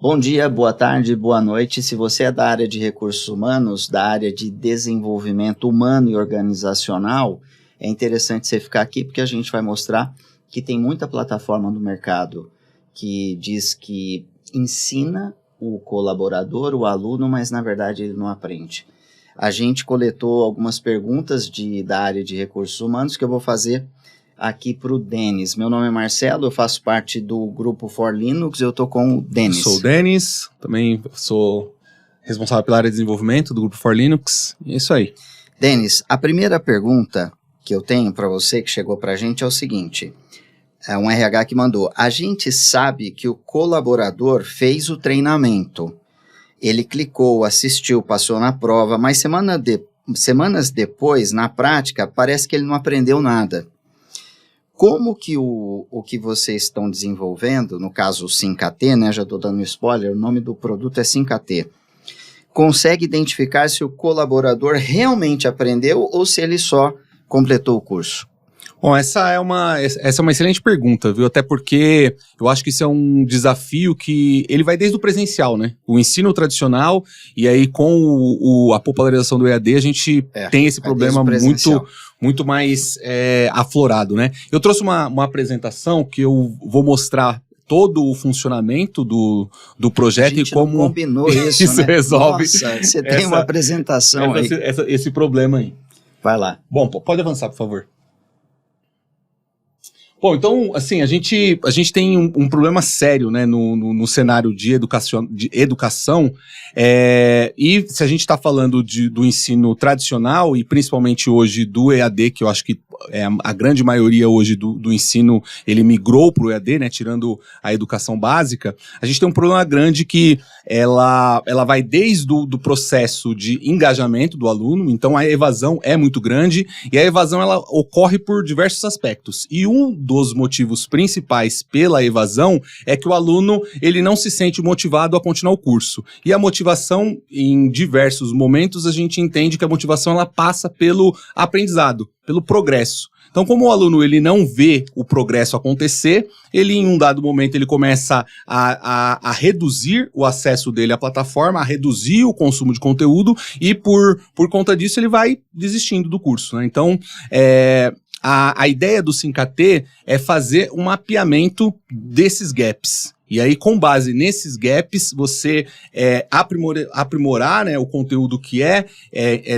Bom dia, boa tarde, boa noite. Se você é da área de recursos humanos, da área de desenvolvimento humano e organizacional, é interessante você ficar aqui porque a gente vai mostrar que tem muita plataforma no mercado que diz que ensina o colaborador, o aluno, mas na verdade ele não aprende. A gente coletou algumas perguntas da área de recursos humanos que eu vou fazer aqui para o Denis. Meu nome é Marcelo, eu faço parte do grupo For Linux, eu estou com o Denis. Sou o Denis, também sou responsável pela área de desenvolvimento do grupo For Linux, é isso aí. Denis, a primeira pergunta que eu tenho para você, que chegou para a gente, é o seguinte, é um RH que mandou, a gente sabe que o colaborador fez o treinamento, ele clicou, assistiu, passou na prova, mas semanas depois, na prática, parece que ele não aprendeu nada. Como que o que vocês estão desenvolvendo, no caso o SynCAT, né, já estou dando um spoiler, o nome do produto é SynCAT, consegue identificar se o colaborador realmente aprendeu ou se ele só completou o curso? Bom, essa é uma excelente pergunta, viu? Até porque eu acho que isso é um desafio que ele vai desde o presencial, né? O ensino tradicional, e aí com a popularização do EAD, a gente tem esse problema muito mais aflorado, né? Eu trouxe uma apresentação que eu vou mostrar todo o funcionamento do projeto e como não combinou isso, né? resolve. Nossa, você tem uma apresentação aí. Esse problema aí. Vai lá. Bom, pode avançar, por favor. Bom, então, assim, a gente tem um problema sério, né, no cenário de educação, e se a gente está falando do ensino tradicional, e principalmente hoje do EAD, que eu acho que a grande maioria hoje do ensino, ele migrou para o EAD, né, tirando a educação básica, a gente tem um problema grande que ela vai desde o processo de engajamento do aluno, então a evasão é muito grande, e a evasão ela ocorre por diversos aspectos, e um dos motivos principais pela evasão é que o aluno ele não se sente motivado a continuar o curso. E a motivação, em diversos momentos, a gente entende que a motivação ela passa pelo aprendizado, pelo progresso. Então, como o aluno ele não vê o progresso acontecer, ele em um dado momento ele começa a reduzir o acesso dele à plataforma, a reduzir o consumo de conteúdo e por conta disso ele vai desistindo do curso, né? Então, a ideia do SynCAT é fazer um mapeamento desses gaps. E aí, com base nesses gaps, você aprimorar, né, o conteúdo que é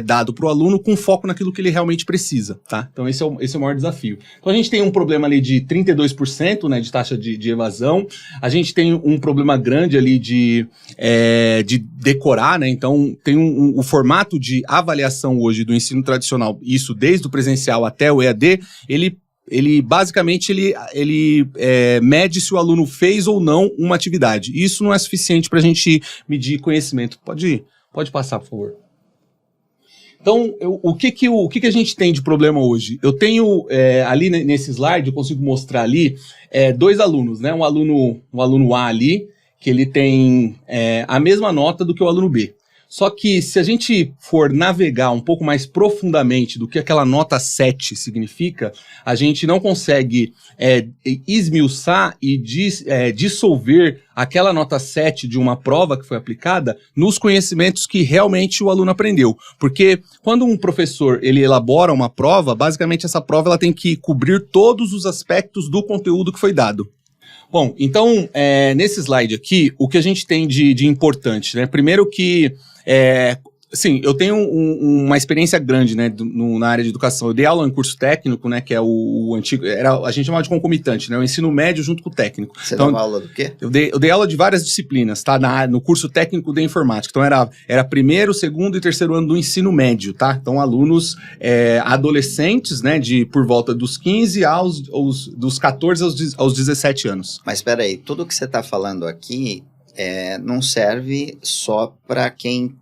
dado para o aluno com foco naquilo que ele realmente precisa, tá? Então, esse é o maior desafio. Então, a gente tem um problema ali de 32%, né, de taxa de evasão. A gente tem um problema grande ali de decorar, né? Então, tem o formato de avaliação hoje do ensino tradicional, isso desde o presencial até o EAD, ele basicamente mede se o aluno fez ou não uma atividade. Isso não é suficiente para a gente medir conhecimento. Pode passar, por favor. Então, o que a gente tem de problema hoje? Eu tenho ali nesse slide, eu consigo mostrar ali, dois alunos, né? Um aluno A ali, que ele tem a mesma nota do que o aluno B. Só que se a gente for navegar um pouco mais profundamente do que aquela nota 7 significa, a gente não consegue esmiuçar e dissolver aquela nota 7 de uma prova que foi aplicada nos conhecimentos que realmente o aluno aprendeu. Porque quando um professor ele elabora uma prova, basicamente essa prova ela tem que cobrir todos os aspectos do conteúdo que foi dado. Bom, então, nesse slide aqui, o que a gente tem de importante, né? Primeiro que, sim, eu tenho uma experiência grande, né, na área de educação. Eu dei aula em curso técnico, né, que é o antigo, a gente chamava de concomitante, né, o ensino médio junto com o técnico. Você dava aula do quê? Eu dei aula de várias disciplinas, tá, no curso técnico de informática. Então era primeiro, segundo e terceiro ano do ensino médio, tá? Então alunos adolescentes, né, por volta dos 15 dos 14 aos 17 anos. Mas espera aí, tudo que você está falando aqui não serve só para quem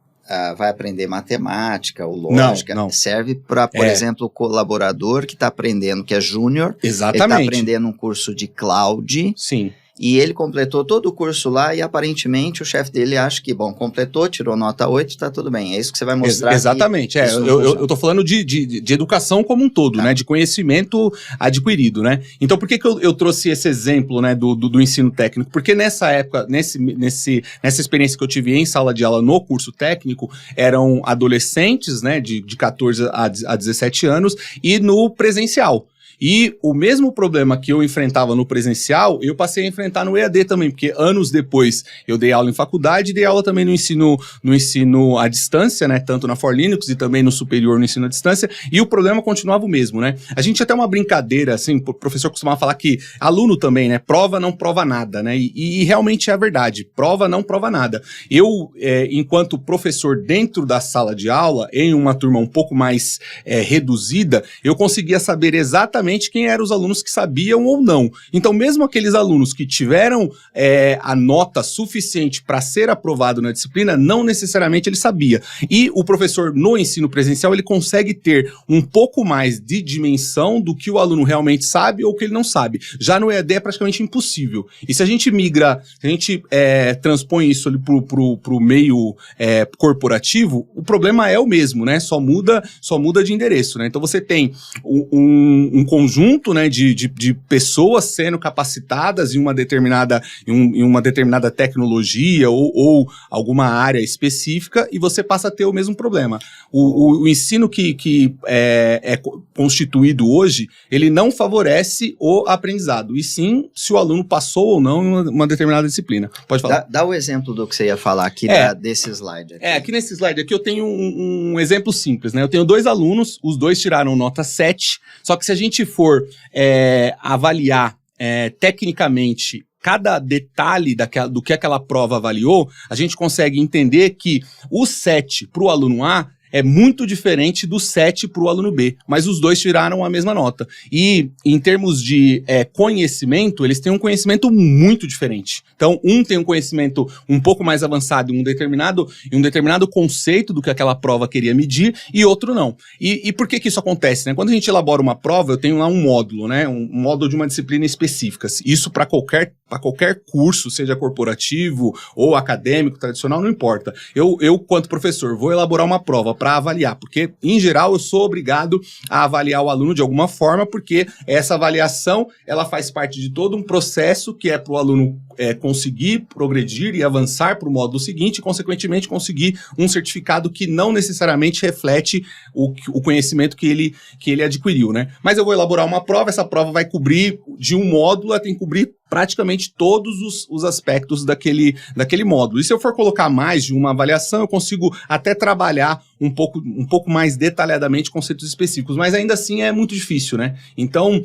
vai aprender matemática ou lógica. Não. Serve para, por exemplo, o colaborador que está aprendendo, que é júnior. Exatamente. Ele está aprendendo um curso de cloud. Sim. e ele completou todo o curso lá e aparentemente o chefe dele acha que, bom, completou, tirou nota 8, tá tudo bem. É isso que você vai mostrar. Exatamente, eu tô falando de educação como um todo, né, de conhecimento adquirido, né. Então por que eu trouxe esse exemplo, né, do ensino técnico? Porque nessa época, nessa experiência que eu tive em sala de aula no curso técnico, eram adolescentes, né, de 14 a 17 anos, e no presencial. E o mesmo problema que eu enfrentava no presencial, eu passei a enfrentar no EAD também, porque anos depois eu dei aula em faculdade, dei aula também no ensino à distância, né, tanto na For Linux e também no superior no ensino à distância, e o problema continuava o mesmo, né. A gente até uma brincadeira, assim, o professor costumava falar que aluno também, né, prova não prova nada, né, e realmente é a verdade, prova não prova nada. Eu, enquanto professor dentro da sala de aula, em uma turma um pouco mais reduzida, eu conseguia saber exatamente quem eram os alunos que sabiam ou não. Então, mesmo aqueles alunos que tiveram a nota suficiente para ser aprovado na disciplina, não necessariamente ele sabia. E o professor, no ensino presencial, ele consegue ter um pouco mais de dimensão do que o aluno realmente sabe ou que ele não sabe. Já no EAD é praticamente impossível. E se a gente migra, se a gente transpõe isso ali pro meio corporativo, o problema é o mesmo, né? Só muda de endereço, né? Então você tem um conjunto, né, de pessoas sendo capacitadas em uma determinada tecnologia ou alguma área específica, e você passa a ter o mesmo problema. O ensino que é constituído hoje, ele não favorece o aprendizado, e sim se o aluno passou ou não em uma determinada disciplina. Pode falar. Dá o exemplo do que você ia falar aqui desse slide. Aqui nesse slide aqui eu tenho um exemplo simples, né? Eu tenho 2 alunos, os 2 tiraram nota 7, só que se a gente for avaliar tecnicamente cada detalhe do que aquela prova avaliou, a gente consegue entender que o 7 para o aluno A é muito diferente do 7 para o aluno B, mas os 2 tiraram a mesma nota. E em termos de conhecimento, eles têm um conhecimento muito diferente. Então, um tem um conhecimento um pouco mais avançado em um determinado conceito do que aquela prova queria medir, e outro não. E por que isso acontece, né? Quando a gente elabora uma prova, eu tenho lá um módulo, né? Um módulo de uma disciplina específica. Isso para qualquer curso, seja corporativo ou acadêmico, tradicional, não importa. Eu, quanto professor, vou elaborar uma prova para avaliar, porque, em geral, eu sou obrigado a avaliar o aluno de alguma forma, porque essa avaliação, ela faz parte de todo um processo que é para o aluno conseguir progredir e avançar para o módulo seguinte, e, consequentemente, conseguir um certificado que não necessariamente reflete o conhecimento que ele adquiriu, né? Mas eu vou elaborar uma prova, essa prova vai cobrir de um módulo, ela tem que cobrir praticamente todos os aspectos daquele módulo. E se eu for colocar mais de uma avaliação, eu consigo até trabalhar um pouco mais detalhadamente conceitos específicos, mas ainda assim é muito difícil, né? Então,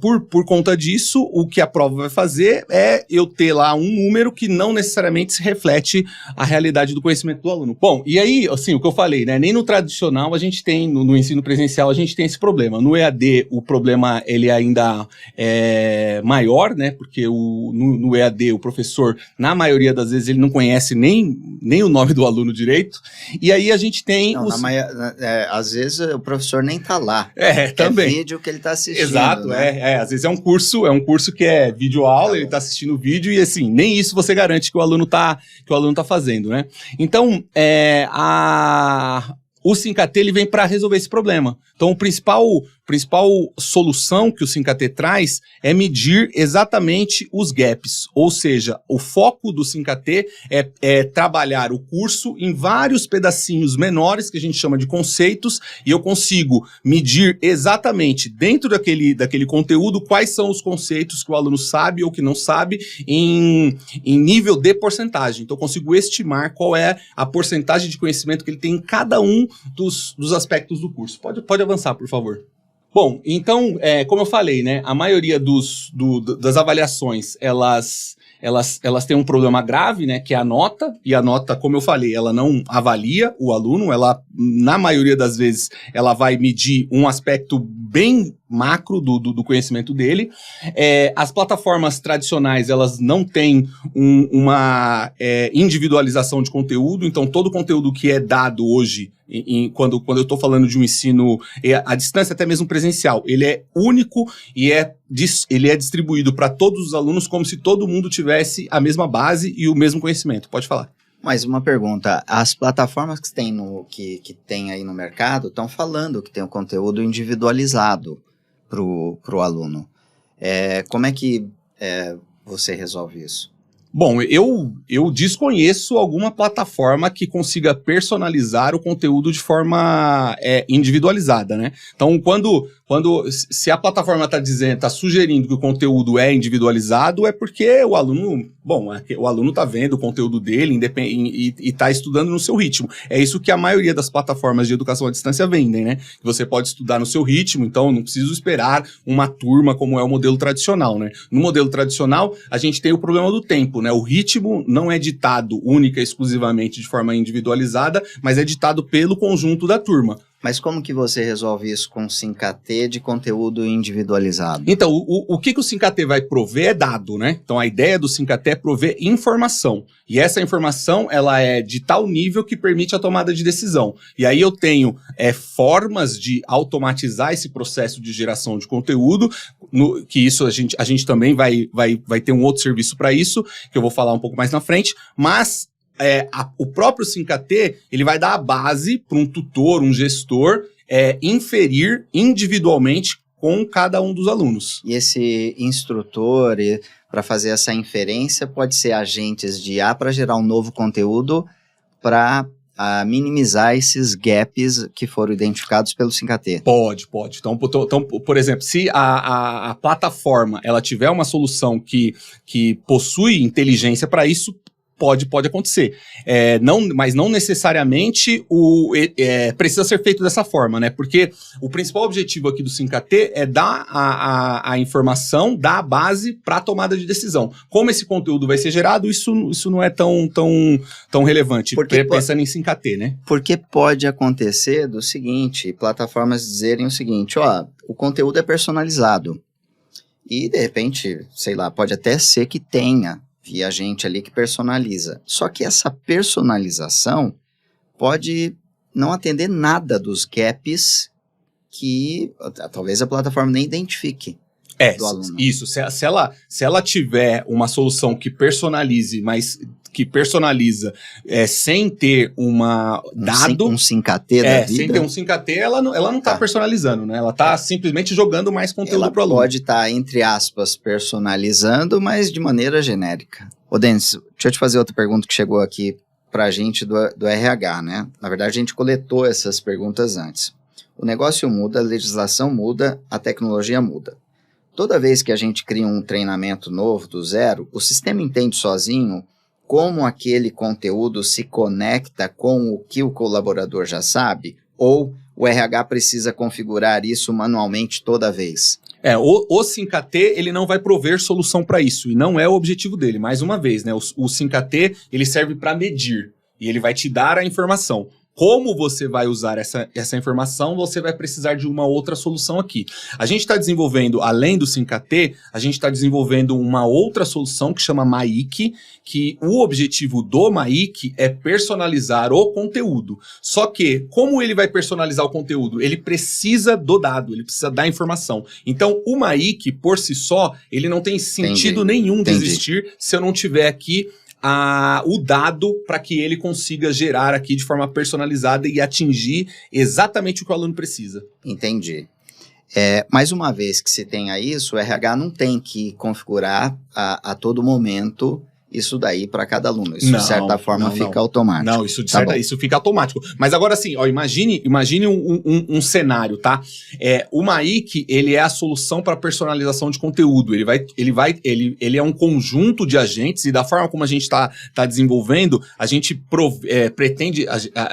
por conta disso, o que a prova vai fazer é eu ter lá um número que não necessariamente se reflete a realidade do conhecimento do aluno. Bom, e aí, assim, o que eu falei, né? Nem no tradicional a gente tem, no ensino presencial a gente tem esse problema. No EAD, o problema ele ainda é maior, né? Porque no EAD o professor, na maioria das vezes, ele não conhece nem o nome do aluno direito. E aí a gente tem... às vezes o professor nem tá lá. Também. É vídeo que ele tá assistindo. Exato, né? Às vezes é um curso que é videoaula, ele tá assistindo o vídeo e assim, nem isso você garante que o aluno tá fazendo, né? Então, o 5AT ele vem para resolver esse problema. Então, a principal solução que o 5AT traz é medir exatamente os gaps. Ou seja, o foco do 5AT é trabalhar o curso em vários pedacinhos menores, que a gente chama de conceitos, e eu consigo medir exatamente, dentro daquele conteúdo, quais são os conceitos que o aluno sabe ou que não sabe em nível de porcentagem. Então, eu consigo estimar qual é a porcentagem de conhecimento que ele tem em cada um dos aspectos do curso. Pode avançar, por favor. Bom, então, como eu falei, né, a maioria das avaliações, elas têm um problema grave, né, que é a nota, e a nota, como eu falei, ela não avalia o aluno, ela, na maioria das vezes, ela vai medir um aspecto bem macro do conhecimento dele. As plataformas tradicionais, elas não têm uma individualização de conteúdo, então todo o conteúdo que é dado hoje, quando eu estou falando de um ensino à distância, até mesmo presencial, ele é único e ele é distribuído para todos os alunos como se todo mundo tivesse a mesma base e o mesmo conhecimento. Pode falar. Mais uma pergunta, as plataformas que tem aí no mercado estão falando que tem um conteúdo individualizado para o aluno. Como é que você resolve isso? Bom, eu desconheço alguma plataforma que consiga personalizar o conteúdo de forma individualizada, né? Então, se a plataforma está sugerindo que o conteúdo é individualizado, é porque o aluno está vendo o conteúdo dele e está estudando no seu ritmo. É isso que a maioria das plataformas de educação à distância vendem, né? Que você pode estudar no seu ritmo, então não preciso esperar uma turma como é o modelo tradicional, né? No modelo tradicional, a gente tem o problema do tempo, né? O ritmo não é ditado única e exclusivamente de forma individualizada, mas é ditado pelo conjunto da turma. Mas como que você resolve isso com o SINCAT de conteúdo individualizado? Então, o que o SINCAT vai prover é dado, né? Então, a ideia do SINCAT é prover informação. E essa informação, ela é de tal nível que permite a tomada de decisão. E aí eu tenho formas de automatizar esse processo de geração de conteúdo, que isso a gente também vai ter um outro serviço para isso, que eu vou falar um pouco mais na frente, mas o próprio SINCAT, ele vai dar a base para um tutor, um gestor, inferir individualmente com cada um dos alunos. E esse instrutor, para fazer essa inferência, pode ser agentes de IA para gerar um novo conteúdo para minimizar esses gaps que foram identificados pelo SINCAT. Pode. Então, por exemplo, se a plataforma ela tiver uma solução que possui inteligência para isso, pode acontecer. Mas não necessariamente precisa ser feito dessa forma, né? Porque o principal objetivo aqui do SINCAT é dar a informação, dar a base para a tomada de decisão. Como esse conteúdo vai ser gerado, isso não é tão relevante, pensando em SINCAT, né? Porque pode acontecer do seguinte, plataformas dizerem o seguinte, o conteúdo é personalizado. E, de repente, sei lá, pode até ser que tenha via gente ali que personaliza. Só que essa personalização pode não atender nada dos gaps que talvez a plataforma nem identifique do aluno. Isso. Se ela tiver uma solução que personalize, mas que personaliza sem ter um SINCAT da vida. Sem ter um SINCAT, ela não está personalizando, né? Ela está simplesmente jogando mais conteúdo para o aluno. Ela pode estar, entre aspas, personalizando, mas de maneira genérica. Ô, Denis, deixa eu te fazer outra pergunta que chegou aqui para a gente do RH, né? Na verdade, a gente coletou essas perguntas antes. O negócio muda, a legislação muda, a tecnologia muda. Toda vez que a gente cria um treinamento novo do zero, o sistema entende sozinho como aquele conteúdo se conecta com o que o colaborador já sabe? Ou o RH precisa configurar isso manualmente toda vez? O SINCAT, ele não vai prover solução para isso, e não é o objetivo dele. Mais uma vez, né? O SINCAT, ele serve para medir, e ele vai te dar a informação. Como você vai usar essa informação, você vai precisar de uma outra solução aqui. A gente está desenvolvendo, além do SINCAT, a gente está desenvolvendo uma outra solução que chama MAIC, que o objetivo do MAIC é personalizar o conteúdo. Só que, como ele vai personalizar o conteúdo? Ele precisa do dado, ele precisa da informação. Então, o MAIC, por si só, ele não tem sentido nenhum de existir se eu não tiver aqui o dado para que ele consiga gerar aqui de forma personalizada e atingir exatamente o que o aluno precisa. Entendi. Mais uma vez que se tenha isso, o RH não tem que configurar a todo momento isso daí para cada aluno. Isso, de certa forma, fica automático. Não, isso fica automático. Mas agora sim, imagine um cenário, tá? O MAIC, ele é a solução para personalização de conteúdo. Ele é um conjunto de agentes, e da forma como a gente está desenvolvendo, a gente pretende,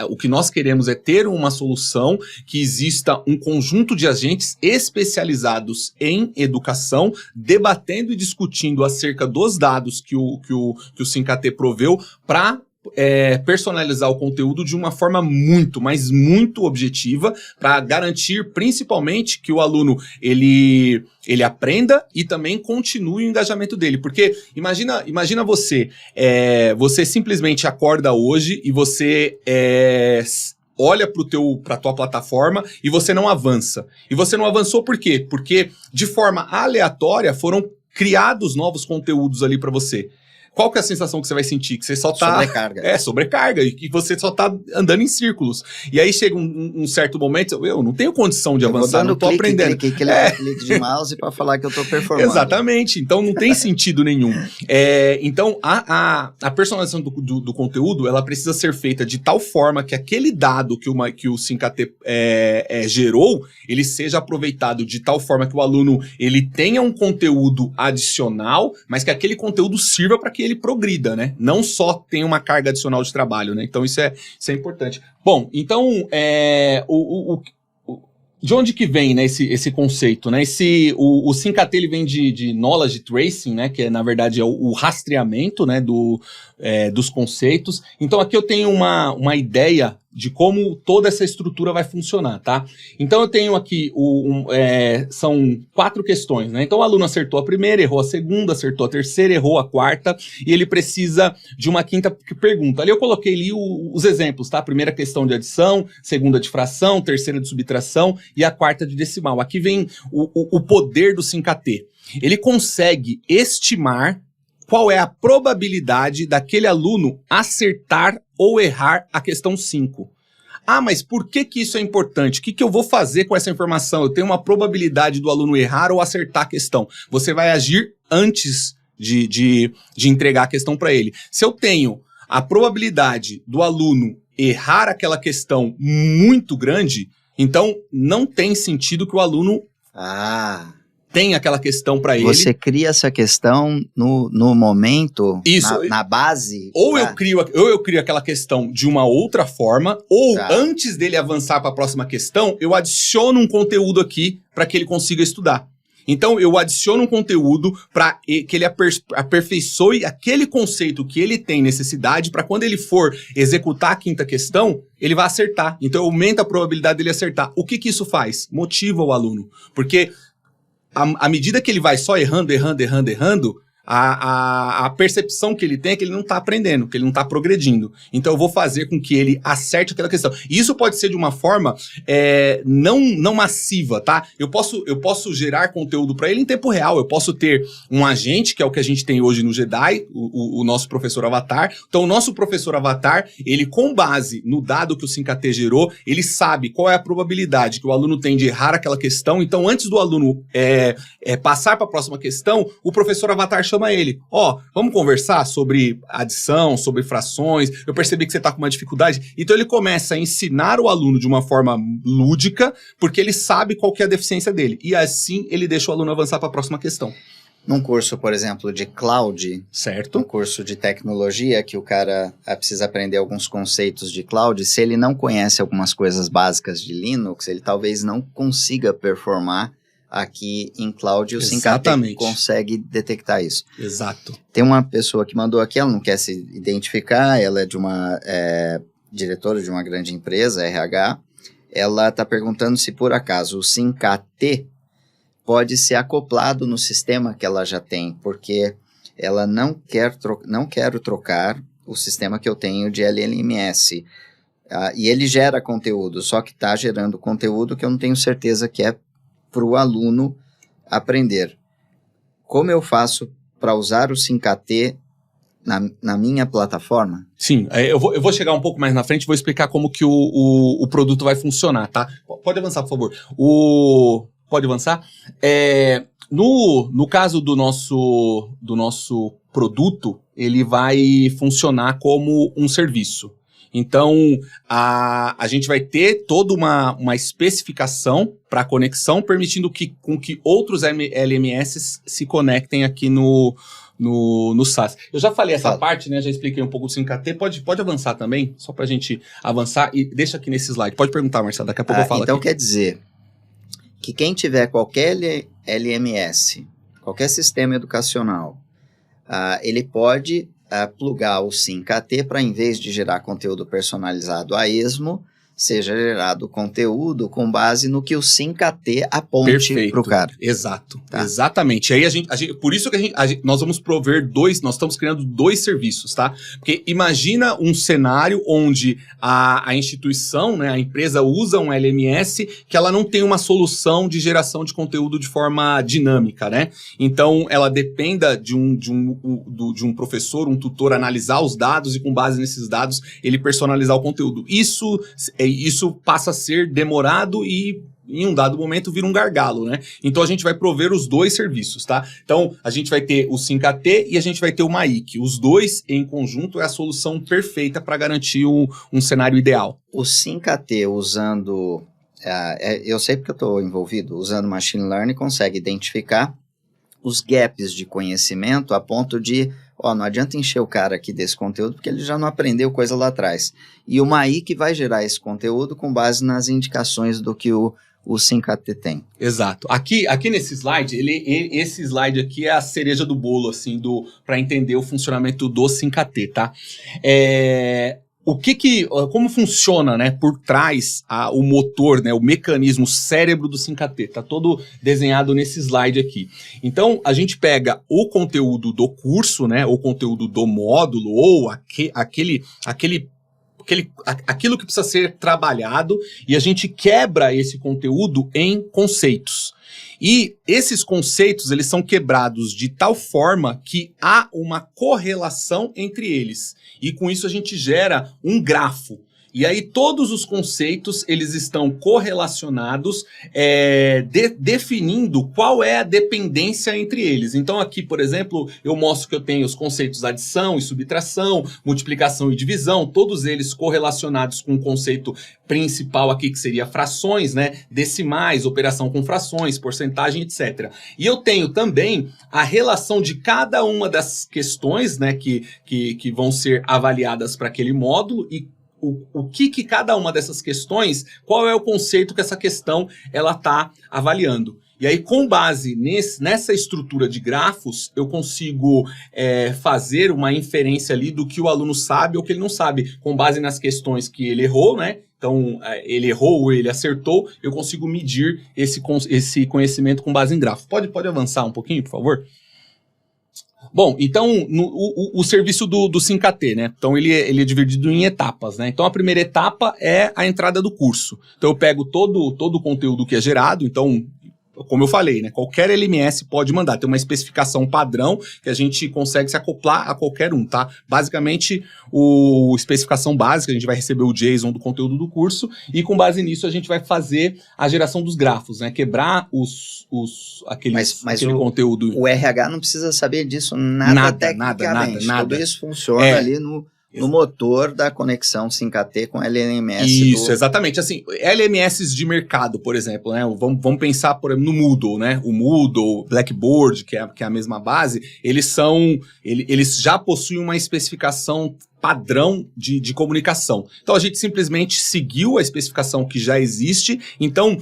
o que nós queremos é ter uma solução que exista um conjunto de agentes especializados em educação, debatendo e discutindo acerca dos dados que o SINCAT proveu para personalizar o conteúdo de uma forma muito, mas muito objetiva, para garantir principalmente que o aluno ele aprenda e também continue o engajamento dele. Porque imagina você simplesmente acorda hoje e você olha para a tua plataforma e você não avança. E você não avançou por quê? Porque de forma aleatória foram criados novos conteúdos ali para você. Qual que é a sensação que você vai sentir? Que você só tá... Sobrecarga. Sobrecarga. E que você só tá andando em círculos. E aí chega um certo momento, eu não tenho condição de avançar, não tô aprendendo. Clique de mouse para falar que eu tô performando. Exatamente. Então não tem sentido nenhum. Então a personalização do conteúdo, ela precisa ser feita de tal forma que aquele dado que o SimKT gerou, ele seja aproveitado de tal forma que o aluno ele tenha um conteúdo adicional, mas que aquele conteúdo sirva para que ele progrida, né? Não só tem uma carga adicional de trabalho, né? Então isso é importante. Bom, então de onde que vem, né, esse conceito, né? O SimKT ele vem de Knowledge Tracing, né? Que na verdade é o rastreamento, né, dos conceitos. Então aqui eu tenho uma ideia de como toda essa estrutura vai funcionar, tá? Então eu tenho aqui, são 4 questões, né? Então o aluno acertou a primeira, errou a segunda, acertou a terceira, errou a quarta, e ele precisa de uma quinta pergunta. Ali eu coloquei ali os exemplos, tá? Primeira questão de adição, segunda de fração, terceira de subtração e a quarta de decimal. Aqui vem o poder do SimKT. Ele consegue estimar qual é a probabilidade daquele aluno acertar ou errar a questão 5. Ah, mas por que isso é importante? O que eu vou fazer com essa informação? Eu tenho uma probabilidade do aluno errar ou acertar a questão. Você vai agir antes de entregar a questão para ele. Se eu tenho a probabilidade do aluno errar aquela questão muito grande, então não tem sentido que o aluno... tem aquela questão para ele. Você cria essa questão no momento, isso, na base. Ou eu crio aquela questão de uma outra forma, ou antes dele avançar para a próxima questão, eu adiciono um conteúdo aqui para que ele consiga estudar. Então eu adiciono um conteúdo para que ele aperfeiçoe aquele conceito que ele tem necessidade para quando ele for executar a quinta questão, ele vai acertar. Então aumenta a probabilidade dele acertar. O que isso faz? Motiva o aluno. Porque à medida que ele vai só errando, a percepção que ele tem é que ele não está aprendendo, que ele não está progredindo. Então eu vou fazer com que ele acerte aquela questão. E isso pode ser de uma forma não massiva, tá? Eu posso gerar conteúdo para ele em tempo real. Eu posso ter um agente, que é o que a gente tem hoje no Jedi, o nosso professor Avatar. Então o nosso professor Avatar, ele com base no dado que o SimKT gerou, ele sabe qual é a probabilidade que o aluno tem de errar aquela questão. Então antes do aluno passar para a próxima questão, o professor Avatar chama ele. Vamos conversar sobre adição, sobre frações, eu percebi que você está com uma dificuldade. Então ele começa a ensinar o aluno de uma forma lúdica, porque ele sabe qual que é a deficiência dele. E assim ele deixa o aluno avançar para a próxima questão. Num curso, por exemplo, de cloud, certo? Um curso de tecnologia, que o cara precisa aprender alguns conceitos de cloud, se ele não conhece algumas coisas básicas de Linux, ele talvez não consiga performar aqui em cloud, o SimKT consegue detectar isso. Exato. Tem uma pessoa que mandou aqui, ela não quer se identificar, ela é de uma diretora de uma grande empresa, RH. Ela está perguntando se por acaso o SimKT pode ser acoplado no sistema que ela já tem, porque ela não quero trocar o sistema que eu tenho de LLMS. E ele gera conteúdo, só que está gerando conteúdo que eu não tenho certeza que é para o aluno aprender. Como eu faço para usar o SimKT na minha plataforma? Sim, eu vou chegar um pouco mais na frente e vou explicar como que o produto vai funcionar, tá? Pode avançar, por favor. Pode avançar? No caso do nosso produto, ele vai funcionar como um serviço. Então, a gente vai ter toda uma especificação para conexão, permitindo com que outros LMS se conectem aqui no SaaS. Eu já falei essa parte, né? Já expliquei um pouco do SimKT. Pode avançar também, só para a gente avançar. E deixa aqui nesse slide. Pode perguntar, Marcelo, daqui a pouco eu falo então aqui. Quer dizer que quem tiver qualquer LMS, qualquer sistema educacional, ele pode plugar o SimKT para, em vez de gerar conteúdo personalizado a esmo, seja gerado conteúdo com base no que o SimKT aponte para o cara. Exato, tá. Exatamente. Aí por isso que nós vamos prover nós estamos criando 2 serviços, tá? Porque imagina um cenário onde a instituição, né, a empresa usa um LMS que ela não tem uma solução de geração de conteúdo de forma dinâmica, né? Então, ela dependa de um professor, um tutor analisar os dados e com base nesses dados ele personalizar o conteúdo. Isso passa a ser demorado e em um dado momento vira um gargalo, né? Então a gente vai prover os 2 serviços, tá? Então a gente vai ter o SimKT e a gente vai ter o Maik. Os 2 em conjunto é a solução perfeita para garantir um cenário ideal. O SimKT usando, eu sei porque eu estou envolvido, usando Machine Learning, consegue identificar os gaps de conhecimento a ponto de, não adianta encher o cara aqui desse conteúdo porque ele já não aprendeu coisa lá atrás. E o Maik vai gerar esse conteúdo com base nas indicações do que o SimKT tem. Exato. Aqui nesse slide, esse slide aqui é a cereja do bolo, assim, para entender o funcionamento do SimKT, tá? Como funciona, né, por trás o motor, né, o mecanismo, o cérebro do SimKT, tá todo desenhado nesse slide aqui. Então, a gente pega o conteúdo do curso, né, o conteúdo do módulo, ou aquilo que precisa ser trabalhado, e a gente quebra esse conteúdo em conceitos. E esses conceitos, eles são quebrados de tal forma que há uma correlação entre eles. E com isso a gente gera um grafo. E aí todos os conceitos, eles estão correlacionados, definindo qual é a dependência entre eles. Então aqui, por exemplo, eu mostro que eu tenho os conceitos adição e subtração, multiplicação e divisão, todos eles correlacionados com o conceito principal aqui, que seria frações, né? Decimais, operação com frações, porcentagem, etc. E eu tenho também a relação de cada uma das questões, né, que vão ser avaliadas para aquele módulo e o que cada uma dessas questões, qual é o conceito que essa questão ela está avaliando. E aí, com base nessa estrutura de grafos, eu consigo fazer uma inferência ali do que o aluno sabe ou que ele não sabe, com base nas questões que ele errou, né? Então, ele errou ou ele acertou, eu consigo medir esse conhecimento com base em grafo. Pode avançar um pouquinho, por favor? Bom, então, o serviço do SimKT, né? Então, ele é dividido em etapas, né? Então, a primeira etapa é a entrada do curso. Então, eu pego todo o conteúdo que é gerado, então, como eu falei, né? Qualquer LMS pode mandar. Tem uma especificação padrão que a gente consegue se acoplar a qualquer um, tá? Basicamente, a especificação básica, a gente vai receber o JSON do conteúdo do curso e com base nisso a gente vai fazer a geração dos grafos, né? Quebrar aquele conteúdo. O RH não precisa saber disso nada tecnicamente. Nada. Tudo isso funciona ali no motor da conexão SimKT com LMS. Isso, exatamente. Assim, LMS de mercado, por exemplo, né? Vamos pensar, por exemplo, no Moodle, né? O Moodle, Blackboard, que é a mesma base, eles já possuem uma especificação padrão de comunicação. Então, a gente simplesmente seguiu a especificação que já existe. Então,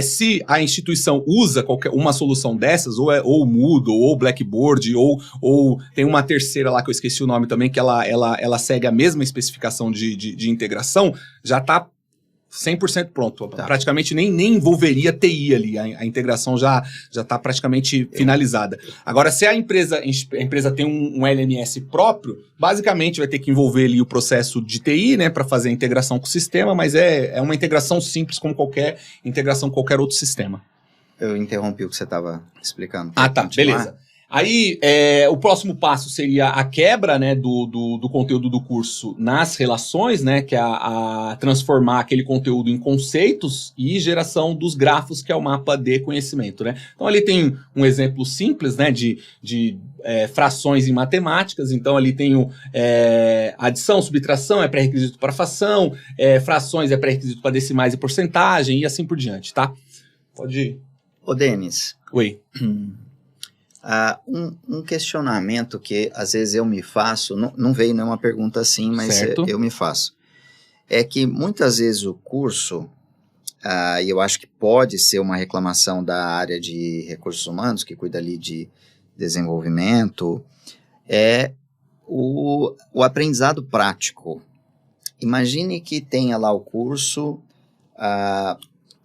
se a instituição usa uma solução dessas, ou o Moodle, ou o Blackboard, ou tem uma terceira lá que eu esqueci o nome também, que ela segue a mesma especificação de integração, já está 100% pronto. Tá. Praticamente nem envolveria TI ali. A integração já está praticamente finalizada. Agora, se a empresa tem um LMS próprio, basicamente vai ter que envolver ali o processo de TI, né, para fazer a integração com o sistema, mas é uma integração simples como qualquer integração com qualquer outro sistema. Eu interrompi o que você estava explicando. Tá, beleza. Aí, o próximo passo seria a quebra, né, do conteúdo do curso nas relações, né, que é a transformar aquele conteúdo em conceitos e geração dos grafos, que é o mapa de conhecimento, né. Então, ali tem um exemplo simples, né, de frações em matemáticas. Então, ali tem adição, subtração é pré-requisito para fração, frações é pré-requisito para decimais e porcentagem e assim por diante, tá? Pode ir. Ô, Denis. Oi. Um questionamento que às vezes eu me faço, não veio nenhuma pergunta assim, mas eu me faço, é que muitas vezes o curso, e eu acho que pode ser uma reclamação da área de recursos humanos, que cuida ali de desenvolvimento, O aprendizado prático. Imagine que tenha lá o curso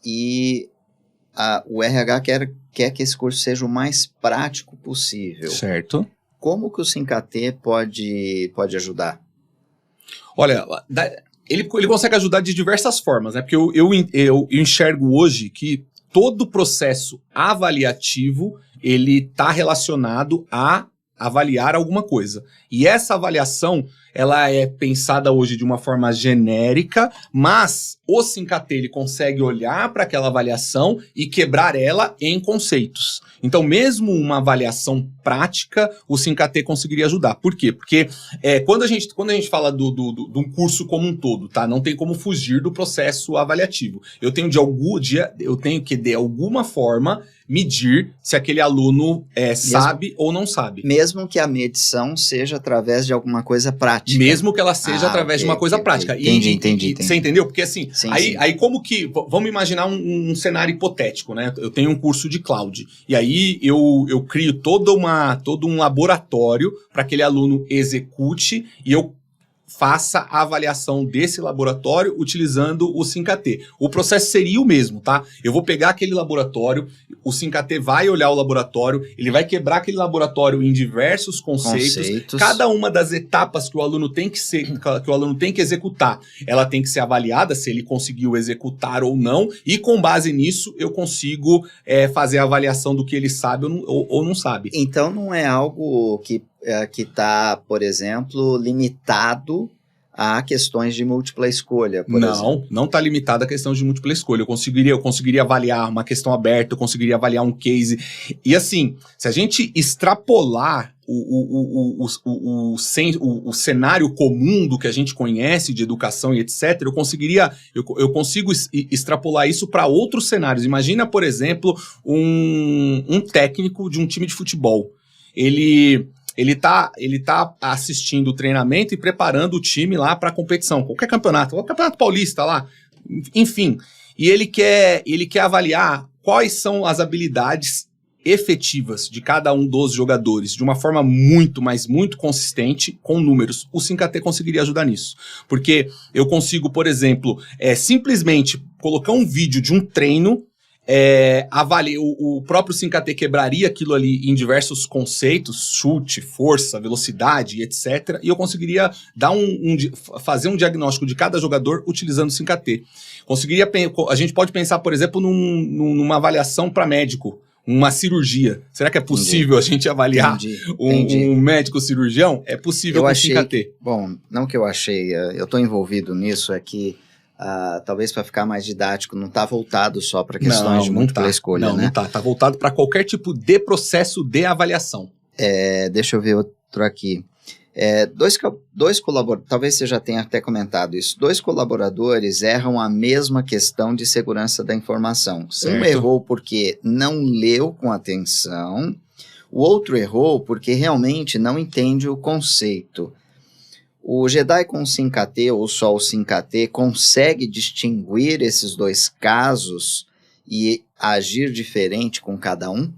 e o RH quer que esse curso seja o mais prático possível. Certo. Como que o SimCat pode ajudar? Olha, ele consegue ajudar de diversas formas, né? Porque eu enxergo hoje que todo o processo avaliativo, ele está relacionado a avaliar alguma coisa. E essa avaliação, ela é pensada hoje de uma forma genérica, mas o SimCat, ele consegue olhar para aquela avaliação e quebrar ela em conceitos. Então, mesmo uma avaliação prática, o SimCat conseguiria ajudar. Por quê? Porque quando a gente fala de um curso como um todo, tá? Não tem como fugir do processo avaliativo. Eu tenho que, de alguma forma, medir se aquele aluno sabe ou não sabe. Mesmo que a medição seja através de alguma coisa prática. Mesmo que ela seja através de uma coisa prática. Entendi. Você entendeu? Porque assim, sim. Aí como que... Vamos imaginar um cenário hipotético, né? Eu tenho um curso de cloud. E aí eu crio todo um laboratório para que aquele aluno execute e eu faça a avaliação desse laboratório utilizando o SimCat. O processo seria o mesmo, tá? Eu vou pegar aquele laboratório, o SimCat vai olhar o laboratório, ele vai quebrar aquele laboratório em diversos conceitos. Cada uma das etapas que o aluno tem que executar, ela tem que ser avaliada se ele conseguiu executar ou não, e com base nisso eu consigo fazer a avaliação do que ele sabe ou não sabe. Então não é algo que está, por exemplo, limitado a questões de múltipla escolha, por exemplo. Não está limitado a questão de múltipla escolha. Eu conseguiria avaliar uma questão aberta, eu conseguiria avaliar um case. E assim, se a gente extrapolar o cenário comum do que a gente conhece de educação e etc., eu consigo extrapolar isso para outros cenários. Imagina, por exemplo, um técnico de um time de futebol. Ele tá assistindo o treinamento e preparando o time lá para a competição, qualquer campeonato, o Campeonato Paulista lá, enfim. E ele quer avaliar quais são as habilidades efetivas de cada um dos jogadores, de uma forma muito, mas muito consistente, com números. O SimCat conseguiria ajudar nisso. Porque eu consigo, por exemplo, simplesmente colocar um vídeo de um treino, o próprio SimCat quebraria aquilo ali em diversos conceitos, chute, força, velocidade, etc. E eu conseguiria fazer um diagnóstico de cada jogador utilizando o SimCat. A gente pode pensar, por exemplo, numa avaliação para médico, uma cirurgia. Será que é possível a gente avaliar um médico cirurgião? É possível com o SimCat. Bom, não que eu achei, eu estou envolvido nisso, é que talvez para ficar mais didático, não está voltado só para questões de múltipla escolha, né? Não está. Está voltado para qualquer tipo de processo de avaliação. Deixa eu ver outro aqui. Dois colaboradores, talvez você já tenha até comentado isso, 2 colaboradores erram a mesma questão de segurança da informação. Certo. Um errou porque não leu com atenção, o outro errou porque realmente não entende o conceito. O Jedi com o SimCat ou só o SimCat consegue distinguir esses 2 casos e agir diferente com cada um?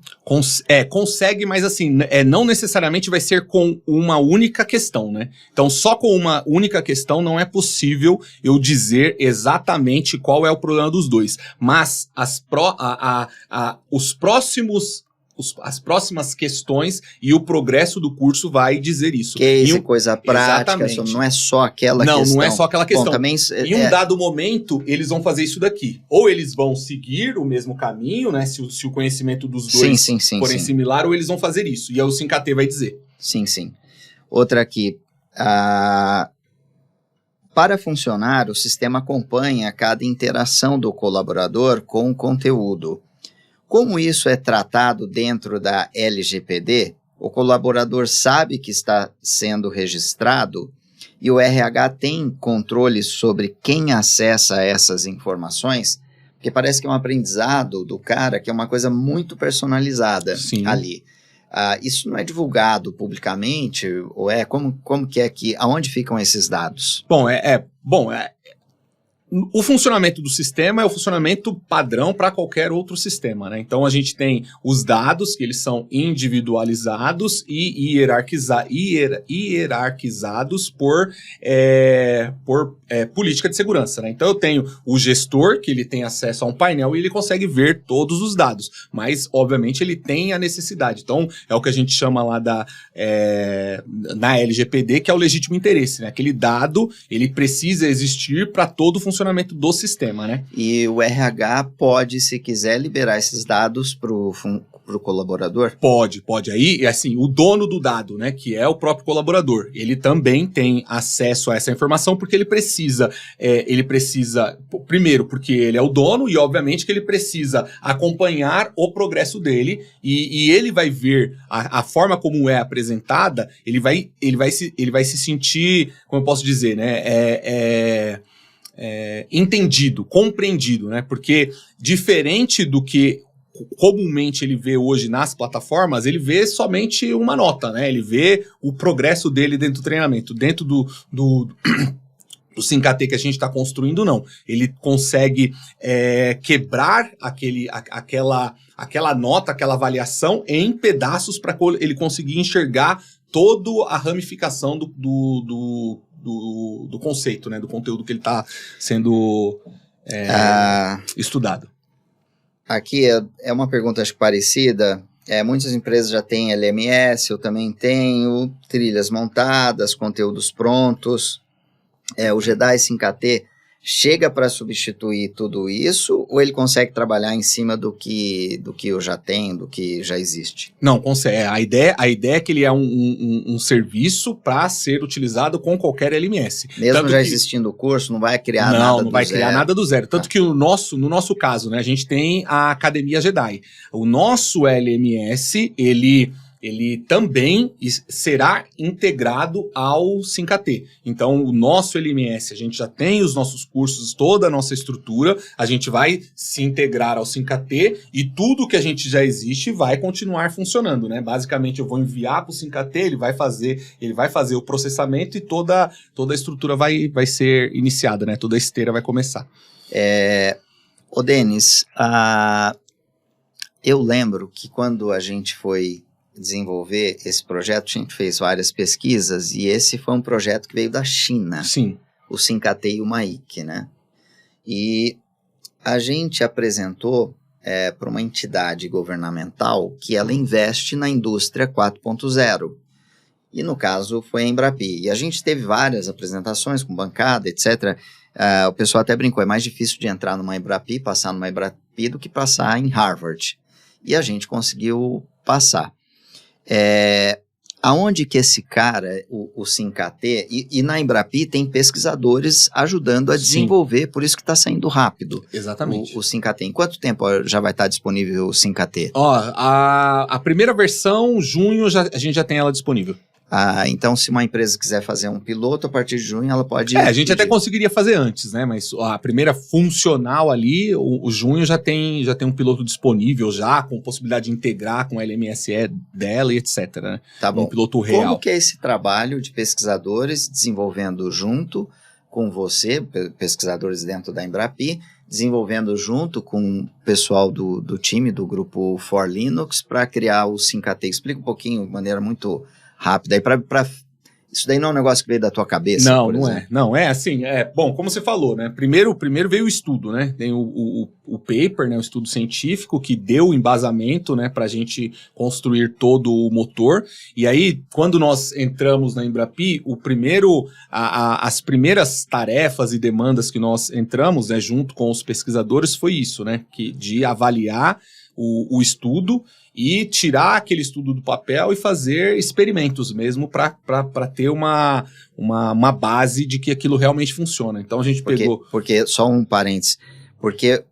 Consegue, mas assim, não necessariamente vai ser com uma única questão, né? Então, só com uma única questão não é possível eu dizer exatamente qual é o problema dos dois. Mas as próximas questões e o progresso do curso vai dizer isso. Case, coisa prática, não é só aquela questão. Não é só aquela questão. Bom, também, em um dado momento, eles vão fazer isso daqui. Ou eles vão seguir o mesmo caminho, né? Se o conhecimento dos dois forem similar, ou eles vão fazer isso. E aí o SimCat vai dizer. Sim. Outra aqui. Para funcionar, o sistema acompanha cada interação do colaborador com o conteúdo. Como isso é tratado dentro da LGPD, o colaborador sabe que está sendo registrado e o RH tem controle sobre quem acessa essas informações, porque parece que é um aprendizado do cara que é uma coisa muito personalizada. Sim. Ali. Isso não é divulgado publicamente? Ou como que é que... Aonde ficam esses dados? O funcionamento do sistema é o funcionamento padrão para qualquer outro sistema, né? Então a gente tem os dados, que eles são individualizados e hierarquizados por política de segurança, né? Então eu tenho o gestor, que ele tem acesso a um painel e ele consegue ver todos os dados, mas obviamente ele tem a necessidade. Então é o que a gente chama lá na LGPD, que é o legítimo interesse, né? Aquele dado, ele precisa existir para todo o funcionamento do sistema, né? E o RH pode, se quiser, liberar esses dados para o colaborador? Pode. Aí, assim, o dono do dado, né, que é o próprio colaborador, ele também tem acesso a essa informação porque ele precisa, primeiro, porque ele é o dono e, obviamente, que ele precisa acompanhar o progresso dele e ele vai ver a forma como é apresentada, ele vai se sentir, como eu posso dizer, né, entendido, compreendido, né? Porque diferente do que comumente ele vê hoje nas plataformas, ele vê somente uma nota, né? Ele vê o progresso dele dentro do treinamento, dentro do 5KT que a gente está construindo, não. Ele consegue quebrar aquela nota, aquela avaliação em pedaços para ele conseguir enxergar toda a ramificação do conceito, né, do conteúdo que ele está sendo estudado. Aqui é uma pergunta, acho, parecida. Muitas empresas já têm LMS, eu também tenho, trilhas montadas, conteúdos prontos. O JEDI 5KT chega para substituir tudo isso ou ele consegue trabalhar em cima do que eu já tenho, do que já existe? Não, consegue. A ideia é que ele é um serviço para ser utilizado com qualquer LMS. Mesmo Tanto já que, existindo o curso, não vai criar nada do zero? Não vai criar nada do zero. Tanto que no nosso caso, né, a gente tem a Academia JEDI. O nosso LMS, ele também será integrado ao 5KT. Então, o nosso LMS, a gente já tem os nossos cursos, toda a nossa estrutura, a gente vai se integrar ao 5KT e tudo que a gente já existe vai continuar funcionando, né? Basicamente, eu vou enviar para o 5KT, ele vai fazer o processamento e toda a estrutura vai ser iniciada, né? Toda a esteira vai começar. Ô, Denis, eu lembro que quando a gente foi desenvolver esse projeto, a gente fez várias pesquisas e esse foi um projeto que veio da China. Sim. O 5KT e o MAIC, né? E a gente apresentou para uma entidade governamental que ela investe na indústria 4.0. E no caso foi a Embrapi. E a gente teve várias apresentações com bancada, etc. O pessoal até brincou, é mais difícil de entrar numa Embrapi, passar numa Embrapi do que passar em Harvard. E a gente conseguiu passar. Aonde que esse cara, o 5KT, e na Embrapi tem pesquisadores ajudando a desenvolver, por isso que está saindo rápido. Exatamente. O 5KT. Em quanto tempo já vai estar disponível o 5KT? A primeira versão, junho, a gente já tem ela disponível. Então, se uma empresa quiser fazer um piloto, a partir de junho ela pode... a gente até conseguiria fazer antes, né? Mas a primeira funcional ali, o junho já tem um piloto disponível já, com possibilidade de integrar com o LMSE dela e etc, né? Tá bom. Um piloto real. Como que é esse trabalho de pesquisadores desenvolvendo junto com você, pesquisadores dentro da Embrapi, desenvolvendo junto com o pessoal do time, do grupo For Linux, para criar o 5KT? Explica um pouquinho, de maneira muito... rápida, aí isso daí não é um negócio que veio da tua cabeça? Não é assim, bom, como você falou, né, primeiro veio o estudo, né, tem o paper, né, o estudo científico que deu o embasamento, né, pra gente construir todo o motor, e aí, quando nós entramos na Embrapi, as primeiras tarefas e demandas que nós entramos, né, junto com os pesquisadores, foi isso, né, de avaliar o estudo e tirar aquele estudo do papel e fazer experimentos mesmo para ter uma base de que aquilo realmente funciona. Então a gente pegou... Porque, só um parênteses, porque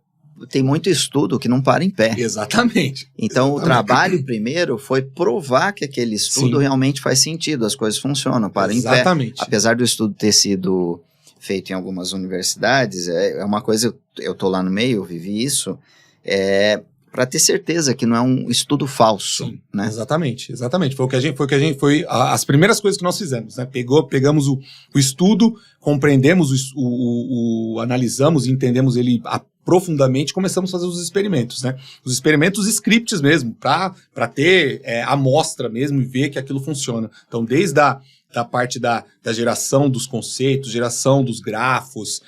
tem muito estudo que não para em pé. Exatamente. Então o trabalho primeiro foi provar que aquele estudo realmente faz sentido, as coisas funcionam, para em pé. Exatamente. Apesar do estudo ter sido feito em algumas universidades, é uma coisa, eu estou lá no meio, eu vivi isso, para ter certeza que não é um estudo falso, Sim, né? Exatamente. Foi as primeiras coisas que nós fizemos, né? Pegamos o estudo, compreendemos, analisamos e entendemos ele profundamente, começamos a fazer os experimentos, né? Os experimentos scripts mesmo, para ter amostra mesmo e ver que aquilo funciona. Então, desde da parte da geração dos conceitos, geração dos grafos,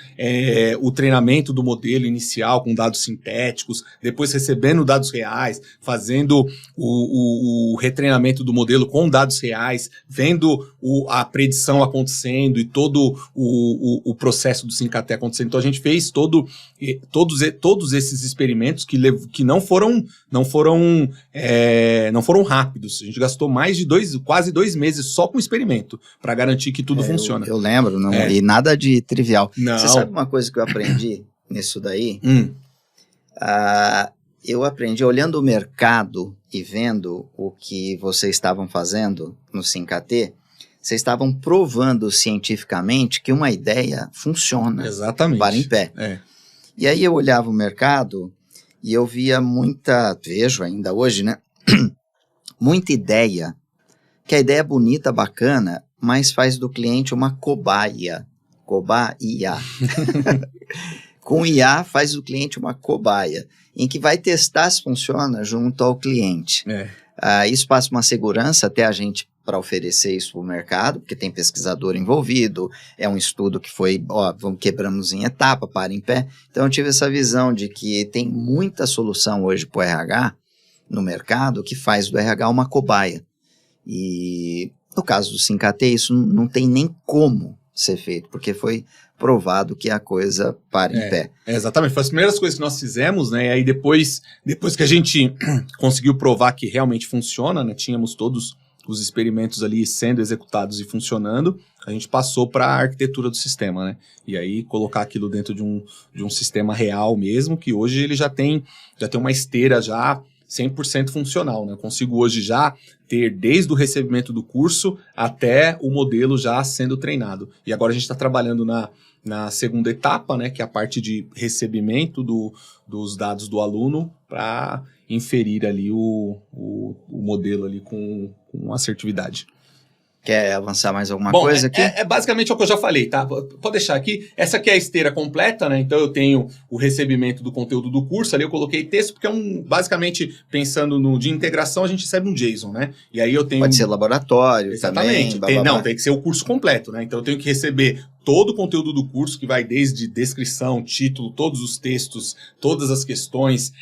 o treinamento do modelo inicial com dados sintéticos, depois recebendo dados reais, fazendo o retreinamento do modelo com dados reais, vendo a predição acontecendo e todo o processo do SYNC-AT acontecendo. Então a gente fez todos esses experimentos que não foram rápidos. A gente gastou quase 2 meses só com experimento para garantir que tudo funciona. Eu lembro, não, e nada de trivial. Não. Você sabe uma coisa que eu aprendi nisso daí? Eu aprendi olhando o mercado e vendo o que vocês estavam fazendo no SYNC-AT, vocês estavam provando cientificamente que uma ideia funciona. Exatamente. Para em pé. E aí eu olhava o mercado e eu via vejo ainda hoje, né? Muita ideia, que a ideia é bonita, bacana, mas faz do cliente uma cobaia. Cobaia. Com IA faz do cliente uma cobaia, em que vai testar se funciona junto ao cliente. Isso passa uma segurança até a gente para oferecer isso para o mercado, porque tem pesquisador envolvido, é um estudo que foi, quebramos em etapa, para em pé. Então eu tive essa visão de que tem muita solução hoje para o RH no mercado que faz do RH uma cobaia. E no caso do SYNC-AT, isso não tem nem como ser feito, porque foi provado que a coisa para em pé. Exatamente, foi as primeiras coisas que nós fizemos, né? E aí depois que a gente conseguiu provar que realmente funciona, né? Tínhamos todos os experimentos ali sendo executados e funcionando, a gente passou para a arquitetura do sistema, né? E aí colocar aquilo dentro de um sistema real mesmo, que hoje ele já tem uma esteira já 100% funcional, né? Eu consigo hoje já ter desde o recebimento do curso até o modelo já sendo treinado. E agora a gente está trabalhando na segunda etapa, né? Que é a parte de recebimento dos dados do aluno para inferir ali o modelo ali com assertividade. Quer avançar mais alguma coisa aqui? Basicamente o que eu já falei, tá? Pode deixar aqui. Essa aqui é a esteira completa, né? Então eu tenho o recebimento do conteúdo do curso, ali eu coloquei texto, porque basicamente, pensando de integração, a gente recebe um JSON, né? E aí eu tenho... Pode ser laboratório. Exatamente. Também. Tem que ser o curso completo, né? Então eu tenho que receber todo o conteúdo do curso, que vai desde descrição, título, todos os textos, todas as questões,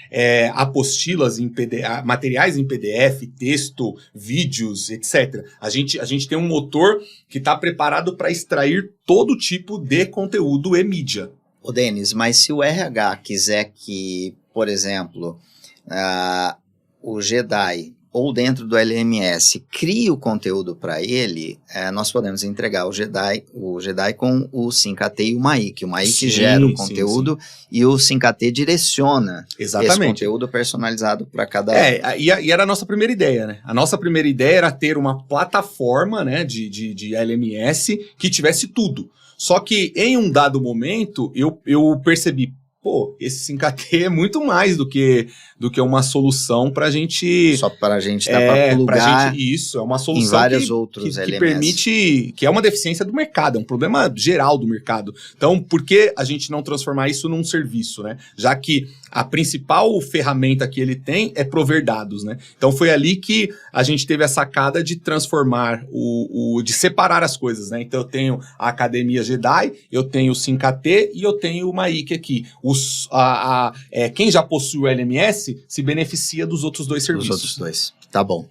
apostilas em PDF, materiais em PDF, texto, vídeos, etc. A gente tem um motor que está preparado para extrair todo tipo de conteúdo e mídia. Ô, Denis, mas se o RH quiser que, por exemplo, o JEDI ou dentro do LMS crie o conteúdo para ele, nós podemos entregar o JEDI com o SYNC-AT e o MAIC. O MAIC gera o conteúdo e o SYNC-AT direciona esse conteúdo personalizado para cada... E era a nossa primeira ideia, né? A nossa primeira ideia era ter uma plataforma, né, de LMS que tivesse tudo. Só que em um dado momento eu percebi, esse SYNC-AT é muito mais do que uma solução para a gente... Só para a gente dar para plugar isso, é uma solução em vários outros que LMS. Permite, que é uma deficiência do mercado, é um problema geral do mercado. Então, por que a gente não transformar isso num serviço, né? Já que a principal ferramenta que ele tem é prover dados, né? Então, foi ali que a gente teve a sacada de transformar, de separar as coisas, né? Então, eu tenho a Academia JEDI, eu tenho o SYNC-AT e eu tenho o MAIC aqui. Quem já possui o LMS se beneficia dos outros dois serviços. Dos outros dois. Tá bom.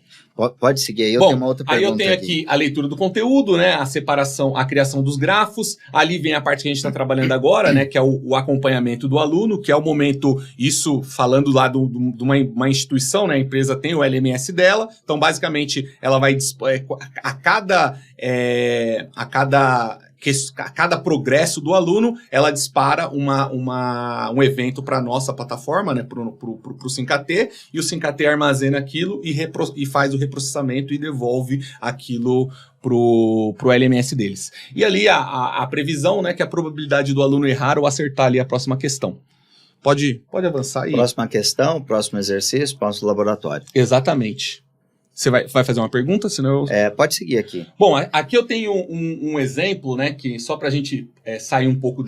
Pode seguir aí, eu tenho uma outra pergunta. Aí eu tenho aqui a leitura do conteúdo, né? A separação, a criação dos grafos. Ali vem a parte que a gente está trabalhando agora, né? Que é o acompanhamento do aluno, que é o momento, isso falando lá de uma instituição, né? A empresa tem o LMS dela. Então, basicamente, ela vai a cada progresso do aluno, ela dispara um evento para a nossa plataforma, né, para o SYNC-AT, e o SYNC-AT armazena aquilo e faz o reprocessamento e devolve aquilo pro LMS deles. E ali a previsão, né, que é a probabilidade do aluno errar ou acertar ali a próxima questão. Pode avançar aí. Próxima questão, próximo exercício, próximo laboratório. Exatamente. Você vai fazer uma pergunta, senão pode seguir aqui. Bom, aqui eu tenho um exemplo, né, que só para a gente sair um pouco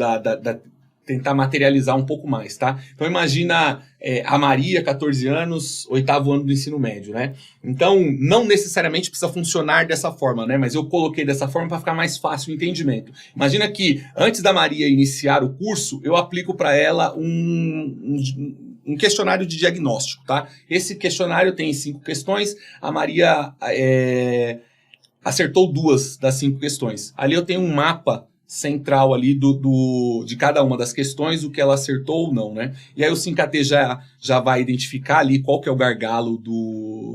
tentar materializar um pouco mais, tá? Então imagina a Maria, 14 anos, 8º ano do ensino médio, né? Então não necessariamente precisa funcionar dessa forma, né? Mas eu coloquei dessa forma para ficar mais fácil o entendimento. Imagina que antes da Maria iniciar o curso, eu aplico para ela um questionário de diagnóstico, tá? Esse questionário tem 5 questões, a Maria acertou 2 das 5 questões. Ali eu tenho um mapa central ali de cada uma das questões, o que ela acertou ou não, né? E aí o 5AT já vai identificar ali qual que é o gargalo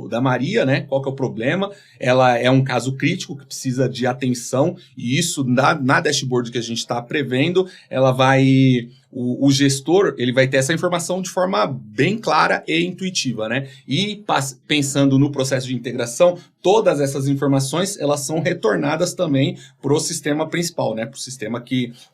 da Maria, né? Qual que é o problema. Ela é um caso crítico que precisa de atenção, e isso na dashboard que a gente está prevendo, ela vai... O gestor, ele vai ter essa informação de forma bem clara e intuitiva, né? E pensando no processo de integração, todas essas informações, elas são retornadas também para o sistema principal, né? Para o sistema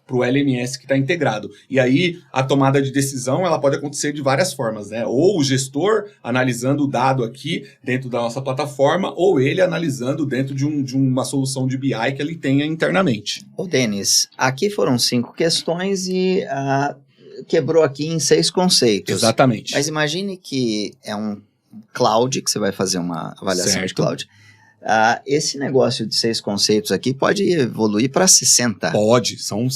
para o LMS que está integrado. E aí, a tomada de decisão, ela pode acontecer de várias formas, né? Ou o gestor analisando o dado aqui dentro da nossa plataforma, ou ele analisando dentro de uma solução de BI que ele tenha internamente. Ô, Denis, aqui foram 5 questões e quebrou aqui em 6 conceitos. Exatamente. Mas imagine que é um cloud, que você vai fazer uma avaliação de cloud. Esse negócio de 6 conceitos aqui pode evoluir para 60. Pode, são...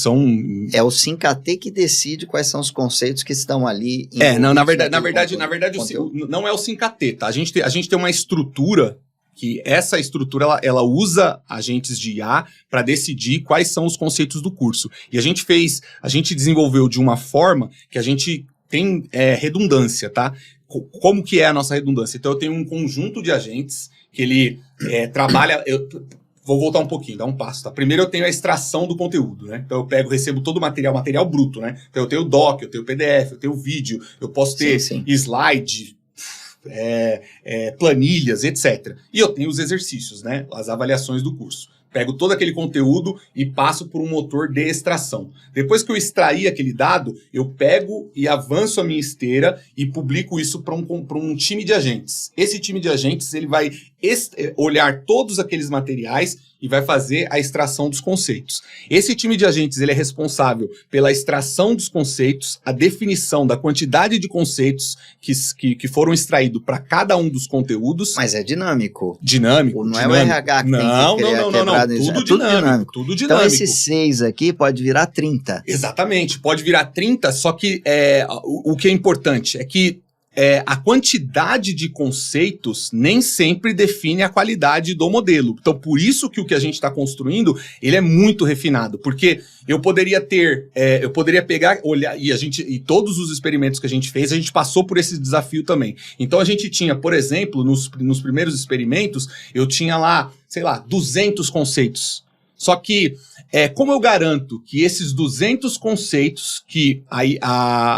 É o 5AT que decide quais são os conceitos que estão ali. Na verdade, não é o 5AT, tá? A gente tem uma estrutura que essa estrutura ela usa agentes de IA para decidir quais são os conceitos do curso. E a gente desenvolveu de uma forma que a gente tem redundância, tá? Como que é a nossa redundância? Então eu tenho um conjunto de agentes que ele trabalha... Vou voltar um pouquinho, dar um passo, tá? Primeiro eu tenho a extração do conteúdo, né? Então eu recebo todo o material bruto, né? Então eu tenho o doc, eu tenho o PDF, eu tenho o vídeo, eu posso ter slide... planilhas, etc. E eu tenho os exercícios, né? As avaliações do curso. Pego todo aquele conteúdo e passo por um motor de extração. Depois que eu extrair aquele dado, eu pego e avanço a minha esteira e publico isso para um time de agentes. Esse time de agentes ele vai olhar todos aqueles materiais e vai fazer a extração dos conceitos. Esse time de agentes ele é responsável pela extração dos conceitos, a definição da quantidade de conceitos que foram extraídos para cada um dos conteúdos. Mas é dinâmico. Dinâmico. Não é o RH que tem que criar quebrado. Tudo dinâmico. Então esses 6 aqui pode virar 30. Exatamente, pode virar 30, só que o que é importante é que a quantidade de conceitos nem sempre define a qualidade do modelo. Então, por isso que o que a gente está construindo, ele é muito refinado. Porque eu poderia pegar, olhar, e todos os experimentos que a gente fez, a gente passou por esse desafio também. Então, a gente tinha, por exemplo, nos primeiros experimentos, eu tinha lá, 200 conceitos. Só que, como eu garanto que esses 200 conceitos que